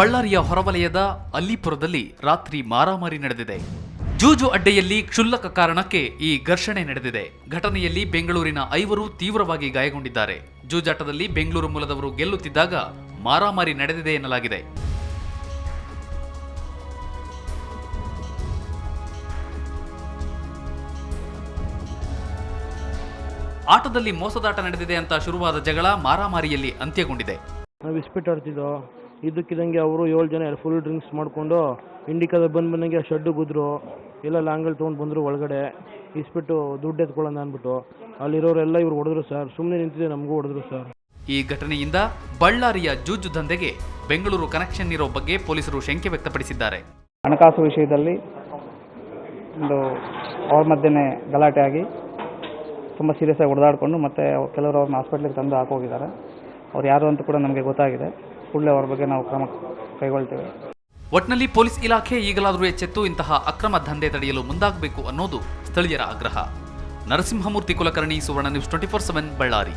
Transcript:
ಬಳ್ಳಾರಿಯ ಹೊರವಲಯದ ಅಲ್ಲಿಪುರದಲ್ಲಿ ರಾತ್ರಿ ಮಾರಾಮಾರಿ ನಡೆದಿದೆ. ಜೂಜು ಅಡ್ಡೆಯಲ್ಲಿ ಕ್ಷುಲ್ಲಕ ಕಾರಣಕ್ಕೆ ಈ ಘರ್ಷಣೆ ನಡೆದಿದೆ. ಘಟನೆಯಲ್ಲಿ ಬೆಂಗಳೂರಿನ 5 ತೀವ್ರವಾಗಿ ಗಾಯಗೊಂಡಿದ್ದಾರೆ. ಜೂಜಾಟದಲ್ಲಿ ಬೆಂಗಳೂರು ಮೂಲದವರು ಗೆಲ್ಲುತ್ತಿದ್ದಾಗ ಮಾರಾಮಾರಿ ನಡೆದಿದೆ ಎನ್ನಲಾಗಿದೆ. ಆಟದಲ್ಲಿ ಮೋಸದಾಟ ನಡೆದಿದೆ ಅಂತ ಶುರುವಾದ ಜಗಳ ಮಾರಾಮಾರಿಯಲ್ಲಿ ಅಂತ್ಯಗೊಂಡಿದೆ. ನಾವು ಇಸ್ಪಿಟ್ ಆಡ್ತಿದ್ದೋ, ಇದಕ್ಕಿದಂಗೆ ಅವರು 7 ಜನ ಫುಲ್ ಡ್ರಿಂಕ್ಸ್ ಮಾಡಿಕೊಂಡು ಇಂಡಿಕಾದ ಬಂದಂಗೆ ಶೆಡ್ ಗುದ್ರು, ಎಲ್ಲ ಲಾಂಗಲ್ಲಿ ತೊಗೊಂಡು ಬಂದರು. ಒಳಗಡೆ ಇಸ್ಬಿಟ್ಟು ದುಡ್ಡು ಎತ್ಕೊಳ್ಳೋಣ ಅಂದ್ಬಿಟ್ಟು ಅಲ್ಲಿರೋರೆಲ್ಲ ಇವ್ರು ಹೊಡೆದ್ರು ಸರ್. ಸುಮ್ಮನೆ ನಿಂತಿದೆ, ನಮಗೂ ಹೊಡೆದ್ರು ಸರ್. ಈ ಘಟನೆಯಿಂದ ಬಳ್ಳಾರಿಯ ಜೂಜು ದಂಧೆಗೆ ಬೆಂಗಳೂರು ಕನೆಕ್ಷನ್ ಇರೋ ಬಗ್ಗೆ ಪೊಲೀಸರು ಶಂಕೆ ವ್ಯಕ್ತಪಡಿಸಿದ್ದಾರೆ. ಹಣಕಾಸು ವಿಷಯದಲ್ಲಿ ಒಂದು ಅವ್ರ ಮಧ್ಯೆ ಗಲಾಟೆ ಆಗಿ ತುಂಬ ಸೀರಿಯಸ್ ಆಗಿ ಹೊಡೆದಾಡಿಕೊಂಡು ಮತ್ತೆ ಕೆಲವರು ಅವ್ರನ್ನ ಹಾಸ್ಪಿಟ್ಲಿಗೆ ತಂದು ಹಾಕೋಗಿದ್ದಾರೆ. ಅವ್ರು ಯಾರು ಅಂತ ಕೂಡ ನಮಗೆ ಗೊತ್ತಾಗಿದೆ. ಕೂಡಲೇ ಅವ್ರ ಬಗ್ಗೆ ನಾವು ಕ್ರಮ ಕೈಗೊಳ್ತೇವೆ. ಒಟ್ನಲ್ಲಿ ಪೊಲೀಸ್ ಇಲಾಖೆ ಈಗಲಾದರೂ ಎಚ್ಚೆತ್ತು ಇಂತಹ ಅಕ್ರಮ ದಂಧೆ ತಡೆಯಲು ಮುಂದಾಗಬೇಕು ಅನ್ನೋದು ಸ್ಥಳೀಯರ ಆಗ್ರಹ. ನರಸಿಂಹಮೂರ್ತಿ ಕುಲಕರ್ಣಿ, ಸುವರ್ಣ ನ್ಯೂಸ್ 24/7 ಬಳ್ಳಾರಿ.